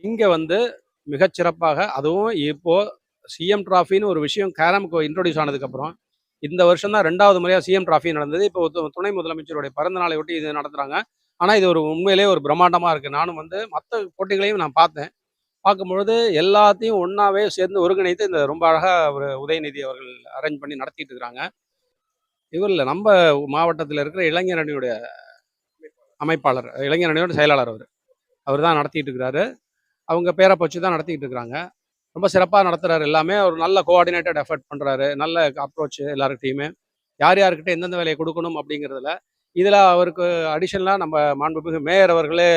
இங்க வந்து மிகச்சிறப்பாக அதுவும் இப்போ சிஎம் டிராஃபின்னு ஒரு விஷயம் கேரமுக்கு இன்ட்ரோடியூஸ் ஆனதுக்கப்புறம் இந்த வருஷம் தான் 2வது முறையா சிஎம் டிராஃபி நடந்தது. இப்போ துணை முதலமைச்சருடைய பிறந்த நாளை ஒட்டி இது நடத்துறாங்க. ஆனா இது ஒரு உண்மையிலேயே ஒரு பிரம்மாண்டமா இருக்கு. நானும் வந்து மத்த போட்டிகளையும் நான் பார்த்தேன். பார்க்கும்பொழுது எல்லாத்தையும் ஒண்ணாவே சேர்ந்து ஒருங்கிணைத்து இந்த ரொம்ப அழகா ஒரு உதயநிதி அவர்கள் அரேஞ்ச் பண்ணி நடத்திட்டு இருக்கிறாங்க. இவர் இல்ல நம்ம மாவட்டத்தில இருக்கிற இளைஞர் அணியுடைய அமைப்பாளர், இளைஞர் அணியோட செயலாளர் அவரு. அவர் தான் நடத்திட்டு இருக்கிறாரு. அவங்க பேர வச்சு தான் நடத்திட்டு இருக்கிறாங்க. ரொம்ப சிறப்பா நடத்துறாரு எல்லாமே. ஒரு நல்ல கோஆர்டினேட்டட் எஃபர்ட் பண்றாரு. நல்ல அப்ரோச் எல்லார்கிட்டயுமே. யார் யார்கிட்ட எந்தெந்த வேலைய குடுக்கணும் அப்படிங்கிறதுல. இதுல அவருக்கு அடிஷனலா நம்ம மாண்புமிகு மேயர் அவர்களே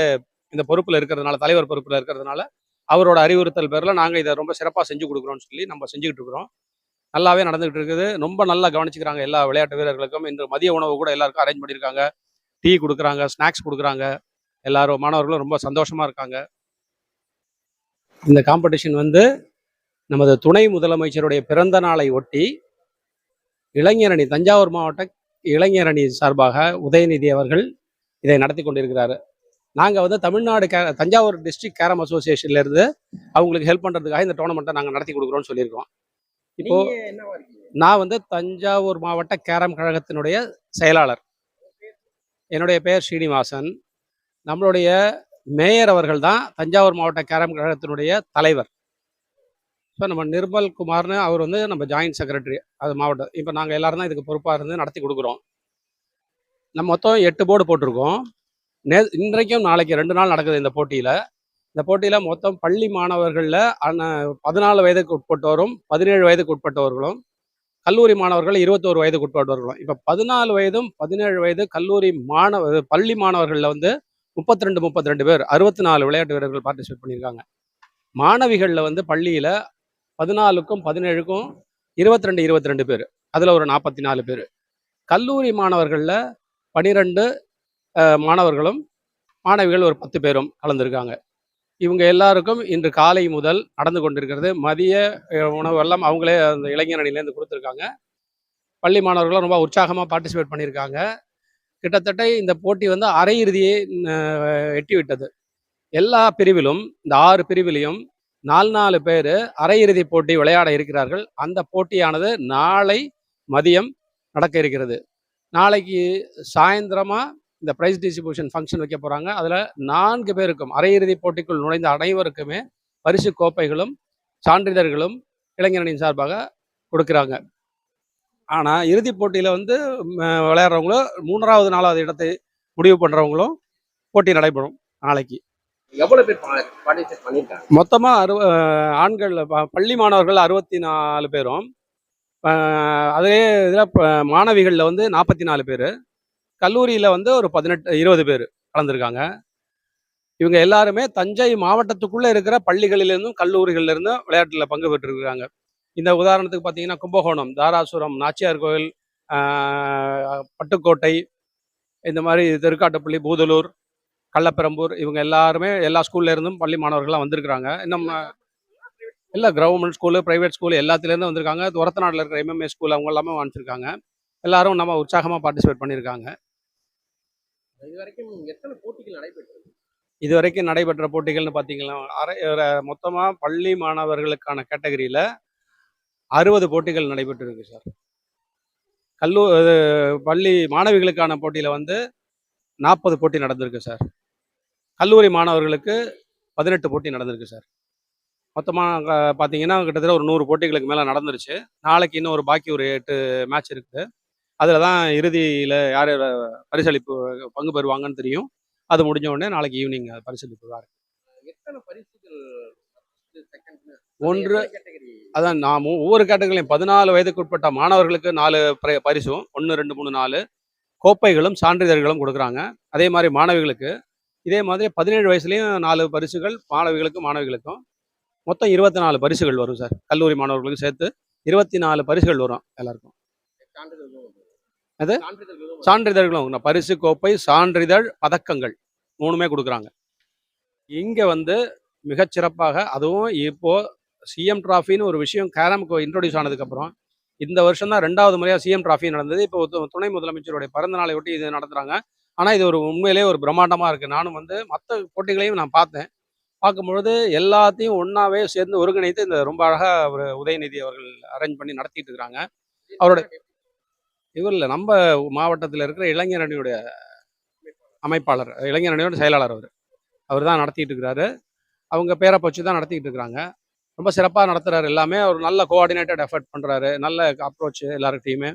இந்த பொறுப்புல இருக்கிறதுனால, தலைவர் பொறுப்புல இருக்கிறதுனால, அவரோட அறிவுறுத்தல் பேர்ல நாங்க இத ரொம்ப சிறப்பா செஞ்சு குடுக்குறோம்னு சொல்லி நம்ம செஞ்சுகிட்டு இருக்கிறோம். நல்லாவே நடந்துகிட்டு இருக்குது. ரொம்ப நல்லா கவனிச்சுக்கிறாங்க எல்லா விளையாட்டு வீரர்களுக்கும். இன்று மதிய உணவு கூட எல்லாருக்கும் அரேஞ்ச் பண்ணியிருக்காங்க. டீ குடுக்குறாங்க, ஸ்நாக்ஸ் குடுக்குறாங்க. எல்லாரும் மாணவர்களும் ரொம்ப சந்தோஷமா இருக்காங்க. இந்த காம்படிஷன் வந்து நமது துணை முதலமைச்சருடைய பிறந்த நாளை ஒட்டி இளைஞரணி தஞ்சாவூர் மாவட்ட இளைஞரணி சார்பாக உதயநிதி அவர்கள் இதை நடத்தி கொண்டிருக்கிறாரு. நாங்கள் வந்து தமிழ்நாடு தஞ்சாவூர் டிஸ்ட்ரிக்ட் கேரம் அசோசியேஷன்ல இருந்து அவங்களுக்கு ஹெல்ப் பண்றதுக்காக இந்த டோர்னமெண்ட்டை நாங்கள் நடத்தி கொடுக்குறோம்னு சொல்லியிருக்கோம். இப்போ நான் வந்து தஞ்சாவூர் மாவட்ட கேரம் கழகத்தினுடைய செயலாளர். என்னுடைய பெயர் ஸ்ரீனிவாசன். நம்மளுடைய மேயர் அவர்கள் தான் தஞ்சாவூர் மாவட்ட கேரம் கழகத்தினுடைய தலைவர். இப்போ நம்ம நிர்மல் குமார்னு அவர் வந்து நம்ம ஜாயின்ட் செக்ரட்டரி அது மாவட்டம். இப்போ நாங்கள் எல்லாரும் தான் இதுக்கு பொறுப்பாக இருந்து நடத்தி கொடுக்குறோம். நம்ம மொத்தம் 8 போர்டு போட்டிருக்கோம். இன்றைக்கும் நாளைக்கு 2 நாள் நடக்குது இந்த போட்டியில். இந்த போட்டியில் மொத்தம் பள்ளி மாணவர்களில் 14 வயதுக்கு உட்பட்டவரும் 17 வயதுக்கு உட்பட்டவர்களும், கல்லூரி மாணவர்கள் 21 வயதுக்கு உட்பட்டவர்களும். இப்போ 14 வயதும் 17 வயது கல்லூரி பள்ளி மாணவர்களில் வந்து 32 பேர் 64 விளையாட்டு வீரர்கள் பார்ட்டிசிபேட் பண்ணியிருக்காங்க. மாணவிகளில் வந்து பள்ளியில் 14க்கும் 17க்கும் 22 பேர், அதில் ஒரு 44 பேர். கல்லூரி மாணவர்களில் 12 மாணவர்களும் மாணவிகள் ஒரு 10 பேரும் கலந்துருக்காங்க. இவங்க எல்லாருக்கும் இன்று காலை முதல் நடந்து கொண்டிருக்கிறது. மதிய உணவு எல்லாம் அவங்களே அந்த இளைஞர் அணியிலேருந்து கொடுத்துருக்காங்க. பள்ளி மாணவர்களும் ரொம்ப உற்சாகமாக பார்ட்டிசிபேட் பண்ணியிருக்காங்க. கிட்டத்தட்ட இந்த போட்டி வந்து அரையிறுதியை எட்டி விட்டது. எல்லா பிரிவிலும் இந்த 6 பிரிவிலையும் 4 பேர் அரையிறுதி போட்டி விளையாட இருக்கிறார்கள். அந்த போட்டியானது நாளை மதியம் நடக்க இருக்கிறது. நாளைக்கு சாயந்தரமா இந்த பிரைஸ் டிஸ்ட்ரிபியூஷன் ஃபங்க்ஷன் வைக்க போறாங்க. அதுல 4 பேருக்கும் அரையிறுதி போட்டிக்குள் நுழைந்த அனைவருக்குமே பரிசு கோப்பைகளும் சான்றிதழ்களும் இளைஞரணியின் சார்பாக கொடுக்குறாங்க. ஆனா இறுதிப் போட்டியில வந்து விளையாடுறவங்களும் 3வது 4வது இடத்தை முடிவு பண்றவங்களும் போட்டி நடைபெறும் நாளைக்கு. எவ்வளவு பேர் பார்ட்டிசிபேட் பண்ணிருக்காங்க? மொத்தமா ஆண்கள் பள்ளி மாணவர்கள் 64 பேரும், அதே இதில் மாணவிகளில் வந்து 44 பேர், கல்லூரியில் வந்து ஒரு 20 பேர் கலந்துருக்காங்க. இவங்க எல்லாருமே தஞ்சை மாவட்டத்துக்குள்ளே இருக்கிற பள்ளிகளிலிருந்தும் கல்லூரிகளிலிருந்தும் விளையாட்டில் பங்கு பெற்றிருக்கிறாங்க. இந்த உதாரணத்துக்கு பார்த்தீங்கன்னா கும்பகோணம், தாராசுரம், நாச்சியார் கோவில், பட்டுக்கோட்டை, இந்த மாதிரி திருக்காட்டுப்பள்ளி, பூதலூர், கள்ளப்பெரம்பூர், இவங்க எல்லாருமே எல்லா ஸ்கூல்ல இருந்தும் பள்ளி மாணவர்கள்லாம் வந்திருக்கிறாங்க. இன்னும் இல்லை கவர்மெண்ட் ஸ்கூலு, ப்ரைவேட் ஸ்கூலு எல்லாத்துலேருந்து வந்திருக்காங்க. ஒரத்தநாட்டில் இருக்கிற எம்எம்ஏ ஸ்கூல் அவங்க எல்லாமே வந்துருக்காங்க. எல்லாரும் நம்ம உற்சாகமாக பார்ட்டிசிபேட் பண்ணியிருக்காங்க. இதுவரைக்கும் எத்தனை போட்டிகள் நடைபெற்றது? இதுவரைக்கும் நடைபெற்ற போட்டிகள்னு பார்த்தீங்கன்னா மொத்தமாக பள்ளி மாணவர்களுக்கான கேட்டகரியில் 60 போட்டிகள் நடைபெற்றிருக்கு சார். பள்ளி மாணவிகளுக்கான போட்டியில் வந்து 40 போட்டி நடந்திருக்கு சார். கல்லூரி மாணவர்களுக்கு 18 போட்டி நடந்திருக்கு சார். மொத்தமாக பார்த்தீங்கன்னா கிட்டத்தட்ட ஒரு 100 போட்டிகளுக்கு மேலே நடந்துருச்சு. நாளைக்கு இன்னும் ஒரு பாக்கி ஒரு 8 மேட்ச் இருக்குது. அதில் தான் இறுதியில் யார் பரிசளிப்பு பங்கு பெறுவாங்கன்னு தெரியும். அது முடிஞ்ச உடனே நாளைக்கு ஈவினிங் பரிசளிப்பு தான். எத்தனை பரிசுகள்? ஒன்று அதான் நான் ஒவ்வொரு கேட்டகரியிலையும் 14 வயதுக்கு உட்பட்ட மாணவர்களுக்கு 4 பரிசும் 1, 2, 3, 4 கோப்பைகளும் சான்றிதழ்களும் கொடுக்குறாங்க. அதே மாதிரி மாணவிகளுக்கு இதே மாதிரி 17 வயசுலேயும் 4 பரிசுகள் மாணவிகளுக்கும் மொத்தம் 24 பரிசுகள் வரும் சார். கல்லூரி மாணவர்களுக்கு சேர்த்து 24 பரிசுகள் வரும் எல்லாருக்கும். அது சான்றிதழ்களும் பரிசு, கோப்பை, சான்றிதழ், பதக்கங்கள் 3மே கொடுக்குறாங்க. இங்கே வந்து மிகச்சிறப்பாக அதுவும் இப்போ சிஎம் டிராஃபின்னு ஒரு விஷயம் கேரமுக்கு இன்ட்ரோடியூஸ் ஆனதுக்கப்புறம் இந்த வருஷம் தான் 2வது முறையாக சிஎம் டிராஃபி நடந்தது. இப்போ துணை முதலமைச்சருடைய பிறந்த நாளை ஒட்டி இது நடத்துகிறாங்க. ஆனால் இது ஒரு உண்மையிலேயே ஒரு பிரம்மாண்டமாக இருக்குது. நானும் வந்து மற்ற போட்டிகளையும் நான் பார்த்தேன். பார்க்கும்பொழுது எல்லாத்தையும் ஒன்றாவே சேர்ந்து ஒருங்கிணைத்து இந்த ரொம்ப அழகாக ஒரு உதயநிதி அவர்கள் அரேஞ்ச் பண்ணி நடத்திட்டு இருக்கிறாங்க. அவரோட இவர் இல்லை, நம்ம மாவட்டத்தில் இருக்கிற இளைஞர் அணியுடைய அமைப்பாளர், இளைஞர் அணியோட செயலாளர் அவர் தான் நடத்திட்டு இருக்கிறாரு. அவங்க பேரை வச்சு தான் நடத்திட்டு இருக்கிறாங்க. ரொம்ப சிறப்பாக நடத்துறாரு. எல்லாமே ஒரு நல்ல கோஆர்டினேட்டட் எஃபர்ட் பண்ணுறாரு. நல்ல அப்ரோச் எல்லார்கிட்டையுமே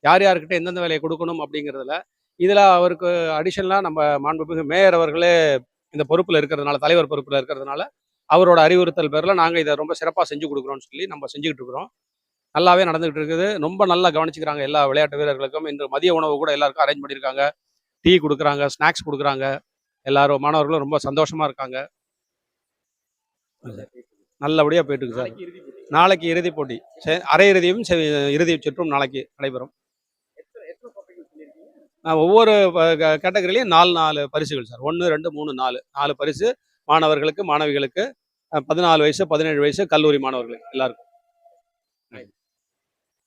யார் யார்கிட்ட எந்தெந்த வேலையை கொடுக்கணும் அப்படிங்கிறதுல. இதில் அவருக்கு அடிஷனலாக நம்ம மாண்புமிகு மேயர் அவர்களே இந்த பொறுப்பில் இருக்கிறதுனால, தலைவர் பொறுப்பில் இருக்கிறதுனால அவரோட அறிவுறுத்தல் பேரில் நாங்கள் இதை ரொம்ப சிறப்பாக செஞ்சு கொடுக்குறோம்னு சொல்லி நம்ம செஞ்சுக்கிட்டு இருக்கிறோம். நல்லாவே நடந்துகிட்டு இருக்குது. ரொம்ப நல்லா கவனிச்சுக்கிறாங்க எல்லா விளையாட்டு வீரர்களுக்கும். இன்று மதிய உணவு கூட எல்லாருக்கும் அரேஞ்ச் பண்ணியிருக்காங்க. டீ கொடுக்குறாங்க, ஸ்நாக்ஸ் கொடுக்குறாங்க. எல்லாரும் மாணவர்களும் ரொம்ப சந்தோஷமா இருக்காங்க. நல்லபடியாக போயிட்டு இருக்கு சார். நாளைக்கு இறுதி போட்டி. நாளைக்கு இறுதிப் போட்டி, அரையிறுதியும் இறுதி சுற்றும் நாளைக்கு நடைபெறும். எத்தனை கோப்பைகள் சொல்லியிருக்கீங்க? ஒவ்வொரு கேட்டகரிலையும் 4 பரிசுகள் சார். 1, 2, 3, 4 பரிசு மாணவர்களுக்கு, மாணவிகளுக்கு. 14 வயசு, 17 வயசு கல்லூரி மாணவர்களுக்கு எல்லாருக்கும்.